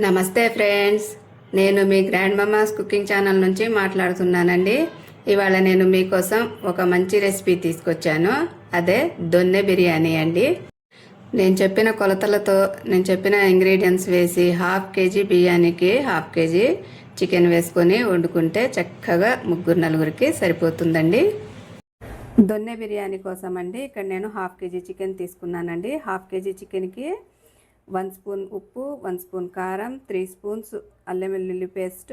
నమస్తే ఫ్రెండ్స్, నేను మీ grand mama's cooking channel నుంచి మాట్లాడుతున్నానండి. ఇవాళ నేను మీకోసం ఒక మంచి రెసిపీ తీసుకొచ్చాను. అదే దొన్నె బిర్యానీ అండి. నేను చెప్పిన కొలతలతో నేను చెప్పిన ఇంగ్రీడియంట్స్ వేసి హాఫ్ కేజీ బిర్యానీకి హాఫ్ కేజీ చికెన్ వేసుకొని వండుకుంటే చక్కగా ముగ్గురు నలుగురికి సరిపోతుందండి. దొన్నె బిర్యానీ కోసం అండి ఇక్కడ నేను హాఫ్ కేజీ చికెన్ తీసుకున్నానండి. హాఫ్ కేజీ చికెన్కి 1 స్పూన్ ఉప్పు, 1 స్పూన్ కారం, 3 స్పూన్స్ అల్లం వెల్లుల్లి పేస్ట్,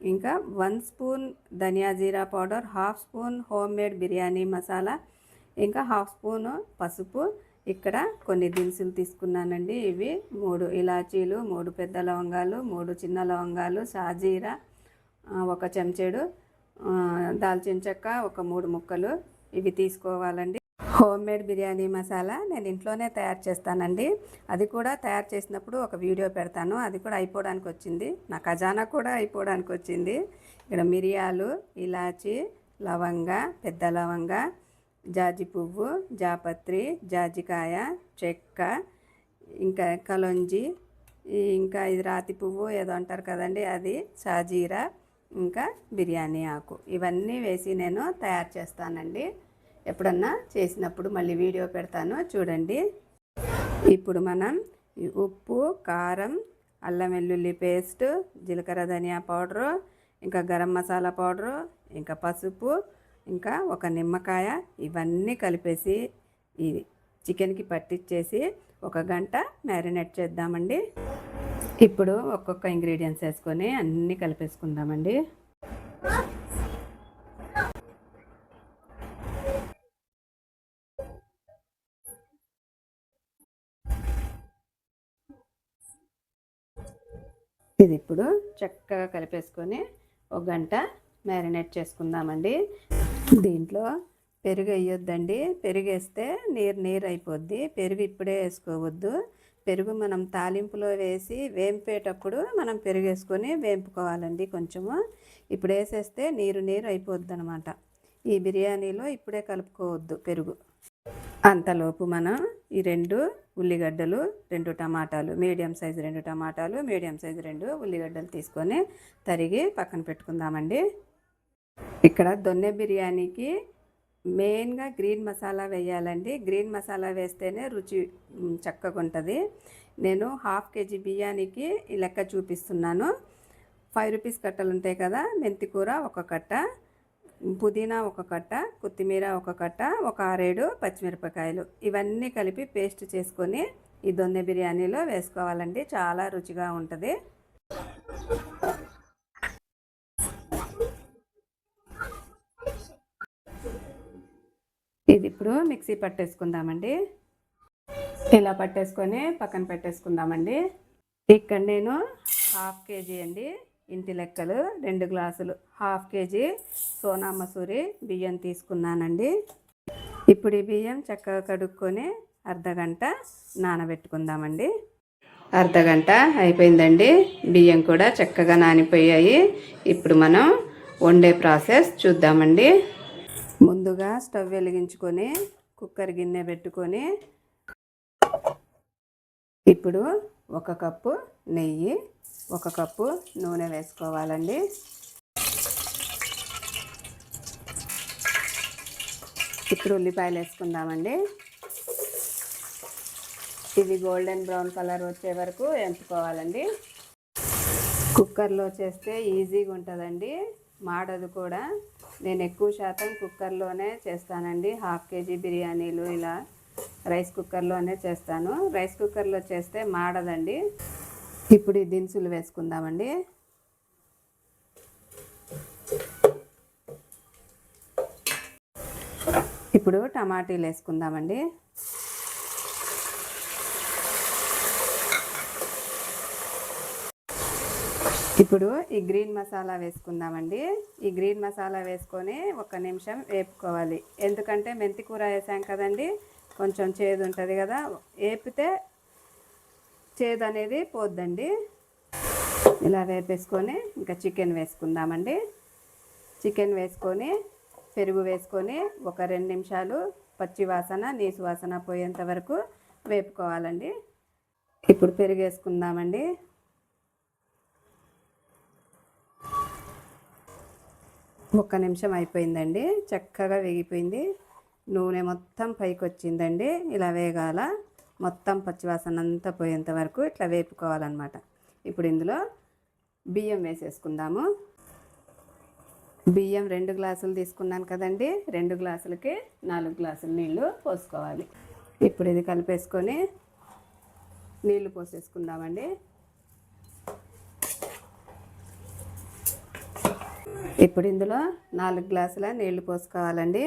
ఇంకా 1 స్పూన్ ధనియా జీరా powder, half spoon homemade biryani masala, ఇంకా హాఫ్ స్పూన్ పసుపు. ఇక్కడ కొన్ని దినుసులు తీసుకున్నానండి. ఇవి 3 ఇలాచీలు, 3 పెద్ద లవంగాలు, 3 చిన్న లవంగాలు, సాజీరా, 1 చెంచాడు దాల్చిన చెక్క, ఒక 3 ముక్కలు ఇవి తీసుకోవాలండి. హోమ్ మేడ్ బిర్యానీ మసాలా నేను ఇంట్లోనే తయారు చేస్తానండి. అది కూడా తయారు చేసినప్పుడు ఒక వీడియో పెడతాను. అది కూడా అయిపోవడానికి వచ్చింది, నా ఖజానా కూడా అయిపోవడానికి వచ్చింది. ఇక్కడ మిరియాలు, ఇలాచి, లవంగ, పెద్ద లవంగ, జాజి పువ్వు, జాపత్రి, జాజికాయ, చెక్క, ఇంకా కలొంజి, ఇంకా ఇది రాతి పువ్వు ఏదో అంటారు కదండి, అది సాజీరా, ఇంకా బిర్యానీ ఆకు, ఇవన్నీ వేసి నేను తయారు చేస్తానండి. ఎప్పుడన్నా చేసినప్పుడు మళ్ళీ వీడియో పెడతాను, చూడండి. ఇప్పుడు మనం ఉప్పు, కారం, అల్లం వెల్లుల్లి పేస్ట్, జీలకర్ర ధనియా పౌడరు, ఇంకా గరం మసాలా పౌడరు, ఇంకా పసుపు, ఇంకా 1 నిమ్మకాయ ఇవన్నీ కలిపేసి ఈ చికెన్కి పట్టించేసి 1 గంట మ్యారినేట్ చేద్దామండి. ఇప్పుడు ఒక్కొక్క ఇంగ్రీడియంట్స్ వేసుకొని అన్నీ కలిపేసుకుందామండి. ఇది ఇప్పుడు చక్కగా కలిపేసుకొని 1 గంట మ్యారినేట్ చేసుకుందామండి. దీంట్లో పెరుగు వేయొద్దండి. పెరుగు వేస్తే నీరు అయిపోద్ది. పెరుగు ఇప్పుడే వేసుకోవద్దు. పెరుగు మనం తాలింపులో వేసి వేంపేటప్పుడు మనం పెరుగు వేసుకొని వేంపుకోవాలండి. కొంచెము ఇప్పుడు వేసేస్తే నీరు అయిపోద్ది అనమాట. ఈ బిర్యానీలో ఇప్పుడే కలుపుకోవద్దు పెరుగు. అంతలోపు మనం ఈ 2 ఉల్లిగడ్డలు, 2 టమాటాలు, మీడియం సైజు 2 టమాటాలు, మీడియం సైజు 2 ఉల్లిగడ్డలు తీసుకొని తరిగి పక్కన పెట్టుకుందామండి. ఇక్కడ దొన్నె బిర్యానీకి మెయిన్గా గ్రీన్ మసాలా వేయాలండి. గ్రీన్ మసాలా వేస్తేనే రుచి చక్కగా ఉంటుంది. నేను హాఫ్ కేజీ బిర్యానీకి ఈ లెక్క చూపిస్తున్నాను. 5 రూపీస్ కట్టలు ఉంటాయి కదా, మెంతి కూర 1 కట్ట, పుదీనా 1 కట్ట, కొత్తిమీర 1 కట్ట, ఒక 6-7 పచ్చిమిరపకాయలు, ఇవన్నీ కలిపి పేస్ట్ చేసుకొని ఈ దొన్నె బిర్యానీలో వేసుకోవాలండి. చాలా రుచిగా ఉంటుంది. ఇది ఇప్పుడు మిక్సీ పట్టేసుకుందామండి. ఇలా పట్టేసుకొని పక్కన పెట్టేసుకుందామండి. ఇక్కడ నేను హాఫ్ కేజీ అండి, ఇంటి లెక్కలు 2 గ్లాసులు, హాఫ్ కేజీ సోనా మసూరి బియ్యం తీసుకున్నానండి. ఇప్పుడు ఈ బియ్యం చక్కగా కడుక్కొని అర్ధగంట నానబెట్టుకుందామండి. అర్ధగంట అయిపోయిందండి. బియ్యం కూడా చక్కగా నానిపోయాయి. ఇప్పుడు మనం వండే ప్రాసెస్ చూద్దామండి. ముందుగా స్టవ్ వెలిగించుకొని కుక్కర్ గిన్నె పెట్టుకొని ఇప్పుడు 1 కప్పు నెయ్యి, 1 కప్పు నూనె వేసుకోవాలండి. ఇప్పుడు ఉల్లిపాయలు వేసుకుందామండి. ఇవి గోల్డెన్ బ్రౌన్ కలర్ వచ్చే వరకు వేయించుకోవాలండి. కుక్కర్లో చేస్తే ఈజీగా ఉంటుందండి, మాడదు కూడా. నేను ఎక్కువ శాతం కుక్కర్లోనే చేస్తానండి. హాఫ్ కేజీ బిర్యానీలు ఇలా రైస్ కుక్కర్లోనే చేస్తాను. రైస్ కుక్కర్లో చేస్తే మాడదండి. ఇప్పుడు ఈ దినుసులు వేసుకుందామండి. ఇప్పుడు టమాటీలు వేసుకుందామండి. ఇప్పుడు ఈ గ్రీన్ మసాలా వేసుకుందామండి. ఈ గ్రీన్ మసాలా వేసుకొని 1 నిమిషం వేపుకోవాలి. ఎందుకంటే మెంతి కూర వేసాం కదండి, కొంచెం చేదు ఉంటుంది కదా, వేపితే చేదు అనేది పోద్దండి. ఇలా వేపేసుకొని ఇంకా చికెన్ వేసుకుందామండి. చికెన్ వేసుకొని పెరుగు వేసుకొని 1-2 నిమిషాలు పచ్చి వాసన, నీసు వాసన పోయేంత వరకు వేపుకోవాలండి. ఇప్పుడు పెరుగు వేసుకుందామండి. 1 నిమిషం అయిపోయిందండి, చక్కగా వేగిపోయింది. నూనె మొత్తం పైకి వచ్చిందండి. ఇలా వేగాల, మొత్తం పచ్చివాసన అంతా పోయేంత వరకు ఇట్లా వేపుకోవాలన్నమాట. ఇప్పుడు ఇందులో బియ్యం వేసేసుకుందాము. బియ్యం 2 గ్లాసులు తీసుకున్నాను కదండి, 2 గ్లాసులకి 4 గ్లాసులు నీళ్లు పోసుకోవాలి. ఇప్పుడు ఇది కలిపేసుకొని నీళ్లు పోసేసుకుందామండి. ఇప్పుడు ఇందులో 4 గ్లాసుల నీళ్లు పోసుకోవాలండి.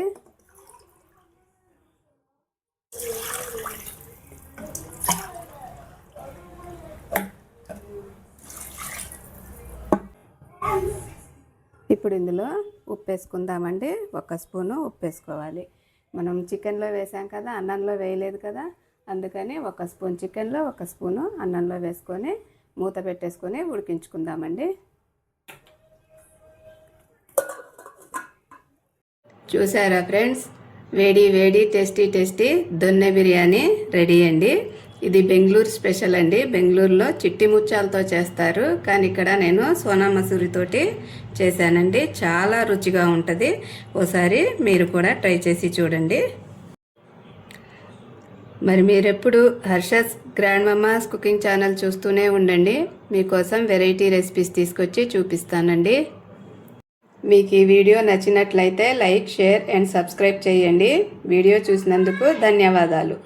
ఇప్పుడు ఇందులో ఉప్పు వేసుకుందామండి. 1 స్పూను ఉప్పు వేసుకోవాలి. మనం చికెన్లో వేసాం కదా, అన్నంలో వేయలేదు కదా, అందుకని 1 స్పూన్ చికెన్లో 1 స్పూను అన్నంలో వేసుకొని మూత పెట్టేసుకొని ఉడికించుకుందామండి. చూసారా ఫ్రెండ్స్, వేడి వేడి టేస్టీ దొన్నె బిర్యానీ రెడీ అండి. ఇది బెంగళూరు స్పెషల్ అండి. బెంగళూరులో చిట్టి ముత్యాలతో చేస్తారు, కానీ ఇక్కడ నేను సోనా మసూరితోటి చేశానండి. చాలా రుచిగా ఉంటుంది. ఓసారి మీరు కూడా ట్రై చేసి చూడండి. మరి మీరెప్పుడు Harsha's grand mama's cooking channel చూస్తూనే ఉండండి. మీకోసం వెరైటీ రెసిపీస్ తీసుకొచ్చి చూపిస్తానండి. మీకు ఈ వీడియో నచ్చినట్లయితే లైక్, షేర్ అండ్ సబ్స్క్రైబ్ చేయండి. వీడియో చూసినందుకు ధన్యవాదాలు.